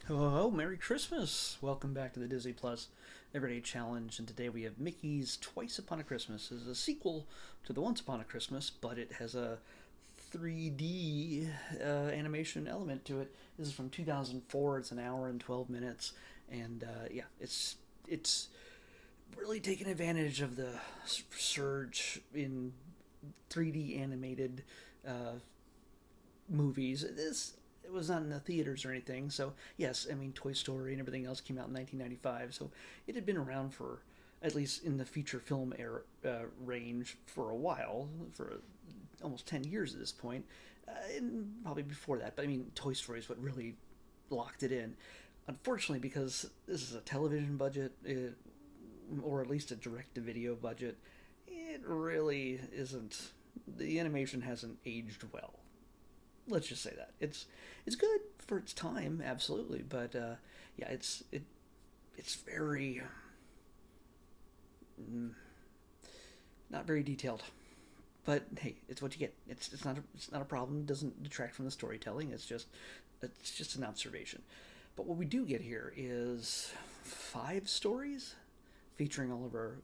Oh, Merry Christmas! Welcome back to the Disney Plus Everyday Challenge, and today we have Mickey's Twice Upon a Christmas. This is a sequel to the Once Upon a Christmas, but it has a 3D animation element to it. This is from 2004. It's an hour and 12 minutes, and yeah, it's really taken advantage of the surge in 3D animated uh, movies. It was not in the theaters or anything. So yes, I mean Toy Story and everything else came out in 1995. So it had been around for at least in the feature film era, range for a while, for almost 10 years at this point, and probably before that. But I mean, Toy Story is what really locked it in. Unfortunately, because this is a television budget, or at least a direct-to-video budget, it really isn't. The animation hasn't aged well. Let's just say that it's good for its time, absolutely, but yeah, it's very mm, not very detailed. But hey, it's what you get. It's not a problem. It doesn't detract from the storytelling. It's just an observation. But what we do get here is five stories featuring all of our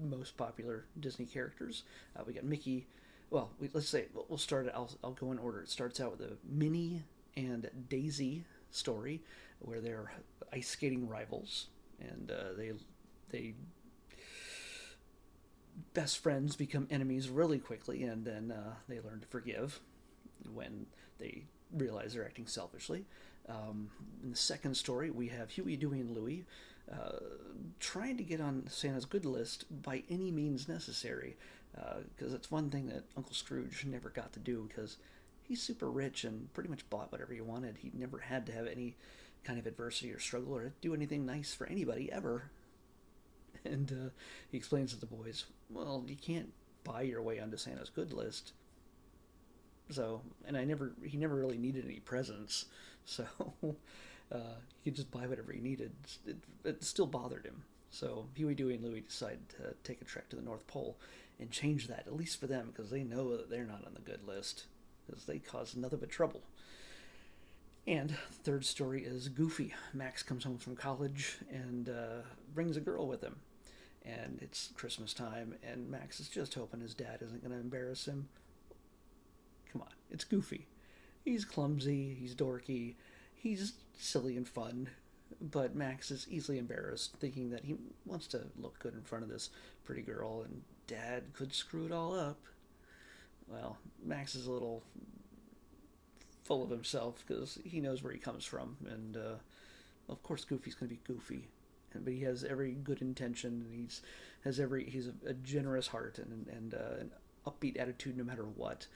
most popular Disney characters. We got Mickey. Well, let's say we'll start. I'll go in order. It starts out with a Minnie and Daisy story, where they're ice skating rivals, and they best friends become enemies really quickly, and then they learn to forgive when they realize they're acting selfishly. In the second story, we have Huey, Dewey, and Louie uh, trying to get on Santa's good list by any means necessary, because it's one thing that Uncle Scrooge never got to do because he's super rich and pretty much bought whatever he wanted. He never had to have any kind of adversity or struggle or do anything nice for anybody ever. And he explains to the boys, well, you can't buy your way onto Santa's good list. So, and he never really needed any presents. So, he could just buy whatever he needed. It still bothered him. So, Huey, Dewey, and Louie decide to take a trek to the North Pole and change that, at least for them, because they know that they're not on the good list, because they caused nothing but trouble. And the third story is Goofy. Max comes home from college and brings a girl with him. And it's Christmas time, and Max is just hoping his dad isn't going to embarrass him. Come on, it's Goofy. He's clumsy, he's dorky, he's silly and fun, but Max is easily embarrassed, thinking that he wants to look good in front of this pretty girl, and Dad could screw it all up. Well, Max is a little full of himself because he knows where he comes from, and of course Goofy's going to be Goofy, but he has every good intention, and he's a generous heart and an upbeat attitude no matter what,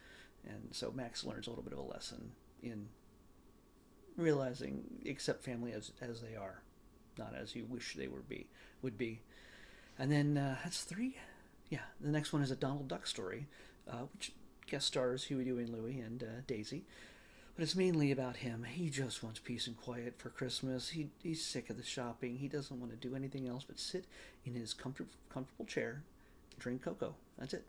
and so Max learns a little bit of a lesson in realizing accept family as they are, not as you wish they would be. And then that's three. Yeah, the next one is a Donald Duck story, which guest stars Huey, Dewey, and Louie and Daisy. But it's mainly about him. He just wants peace and quiet for Christmas. He's sick of the shopping. He doesn't want to do anything else but sit in his comfortable chair and drink cocoa. That's it.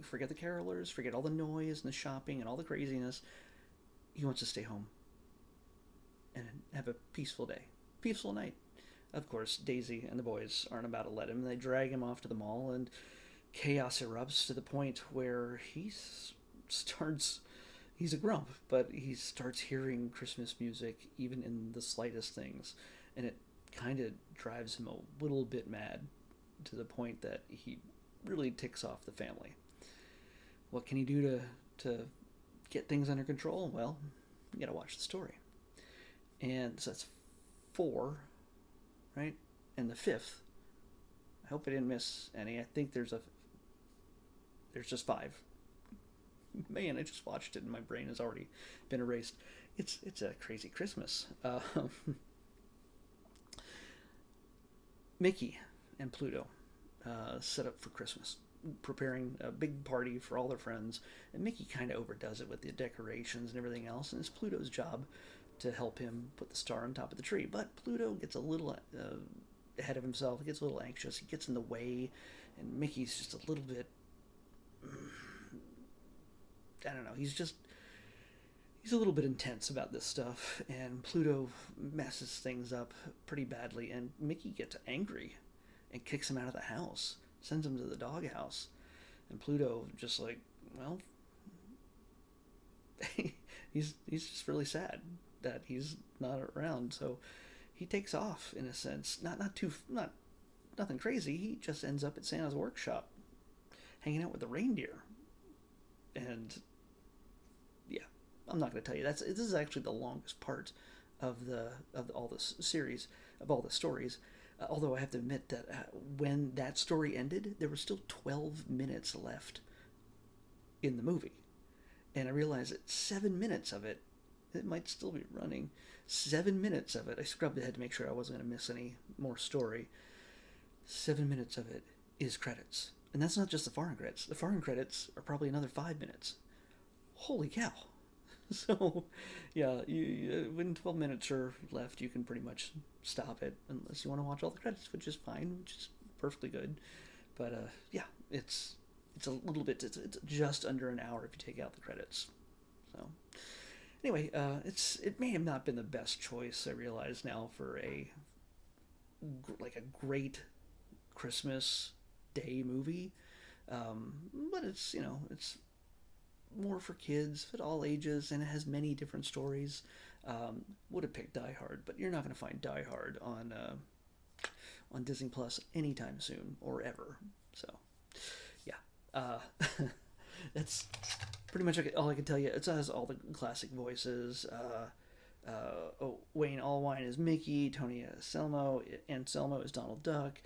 Forget the carolers, forget all the noise and the shopping and all the craziness. He wants to stay home and have a peaceful day, peaceful night. Of course, Daisy and the boys aren't about to let him. They drag him off to the mall, and chaos erupts to the point where starts. He's a grump, but he starts hearing Christmas music even in the slightest things, and it kind of drives him a little bit mad to the point that he really ticks off the family. What can he do to get things under control? Well, you gotta watch the story. And so that's four, right? And the fifth, I hope I didn't miss any. I think there's just five. Man, I just watched it and my brain has already been erased. It's a crazy Christmas. Mickey and Pluto set up for Christmas, preparing a big party for all their friends, and Mickey kind of overdoes it with the decorations and everything else, and it's Pluto's job to help him put the star on top of the tree. But Pluto gets a little ahead of himself. He gets a little anxious. He gets in the way, and Mickey's just a little bit. I don't know. He's he's a little bit intense about this stuff, and Pluto messes things up pretty badly, and Mickey gets angry and kicks him out of the house, sends him to the doghouse, and Pluto just like, well, he's just really sad that he's not around, so he takes off in a sense. Not nothing crazy. He just ends up at Santa's workshop, hanging out with the reindeer, and yeah, I'm not going to tell you. This is actually the longest part of all this series, of all the stories. Although I have to admit that when that story ended, there were still 12 minutes left in the movie, and I realized that 7 minutes of it might still be running. 7 minutes of it, I scrubbed ahead to make sure I wasn't going to miss any more story. 7 minutes of it is credits, and that's not just the foreign credits. The foreign credits are probably another 5 minutes. Holy cow! So, yeah, when 12 minutes are left, you can pretty much stop it, unless you want to watch all the credits, which is fine, which is perfectly good. But yeah, it's a little bit. It's just under an hour if you take out the credits. So, anyway, it may have not been the best choice. I realize now for a great Christmas Day movie, but it's more for kids at all ages, and it has many different stories. Would have picked Die Hard, but you're not going to find Die Hard on Disney Plus anytime soon or ever. So, yeah, that's pretty much all I can tell you. It has all the classic voices. Wayne Allwine is Mickey. Tony Anselmo is Donald Duck.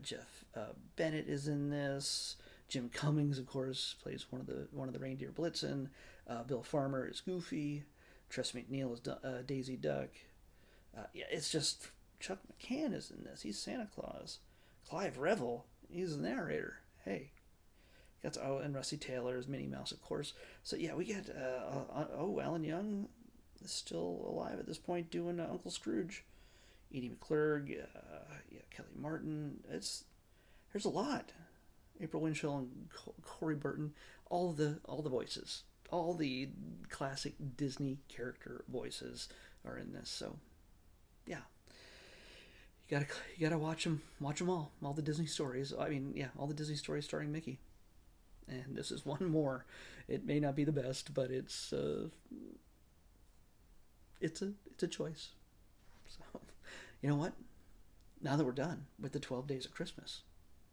Jeff Bennett is in this. Jim Cummings, of course, plays one of the reindeer Blitzen. Bill Farmer is Goofy. Tress MacNeille is Daisy Duck. Yeah, it's just Chuck McCann is in this. He's Santa Claus. Clive Revel, he's the narrator. Hey, and Rusty Taylor is Minnie Mouse, of course. So yeah, we get Alan Young is still alive at this point doing Uncle Scrooge. Edie McClurg, Kelly Martin. There's a lot. April Winchell and Corey Burton, all the voices, all the classic Disney character voices are in this. So, yeah, you gotta watch them all the Disney stories. I mean, yeah, all the Disney stories starring Mickey, and this is one more. It may not be the best, but it's a choice. So, you know what? Now that we're done with the 12 Days of Christmas.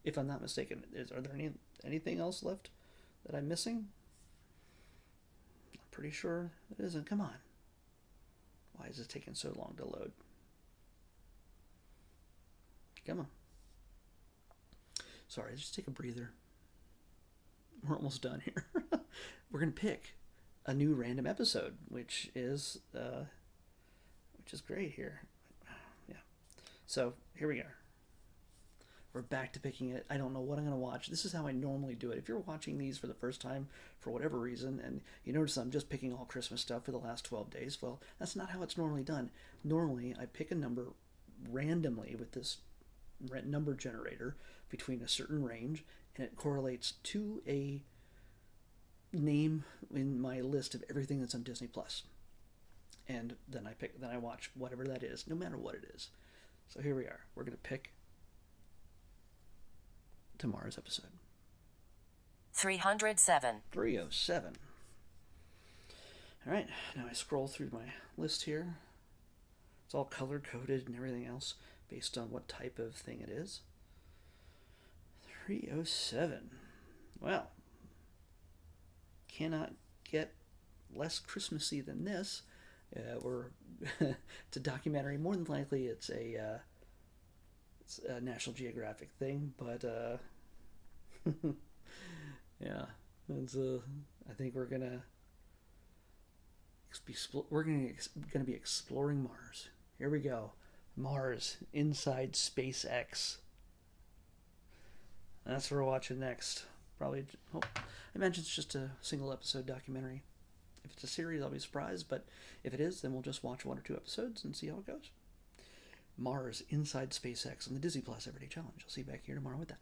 If I'm not mistaken, are there anything else left that I'm missing? I'm pretty sure it isn't. Come on. Why is it taking so long to load? Come on. Sorry, just take a breather. We're almost done here. We're going to pick a new random episode, which is great here. Yeah. So, here we go. We're back to picking it. I don't know what I'm going to watch. This is how I normally do it. If you're watching these for the first time for whatever reason, and you notice I'm just picking all Christmas stuff for the last 12 days, well, that's not how it's normally done. Normally, I pick a number randomly with this number generator between a certain range, and it correlates to a name in my list of everything that's on Disney Plus. And then I watch whatever that is, no matter what it is. So here we are. We're going to pick tomorrow's episode. 307. 307. All right, now I scroll through my list here. It's all color-coded and everything else based on what type of thing it is. 307. Well, cannot get less Christmassy than this. It's a documentary. More than likely, it's a National Geographic thing, but yeah, I think we're gonna be exploring Mars. Here we go, Mars inside SpaceX. That's what we're watching next. Probably, I imagine it's just a single episode documentary. If it's a series, I'll be surprised, but if it is, then we'll just watch 1 or 2 episodes and see how it goes. Mars inside SpaceX on the Disney Plus Everyday Challenge. I'll see you back here tomorrow with that.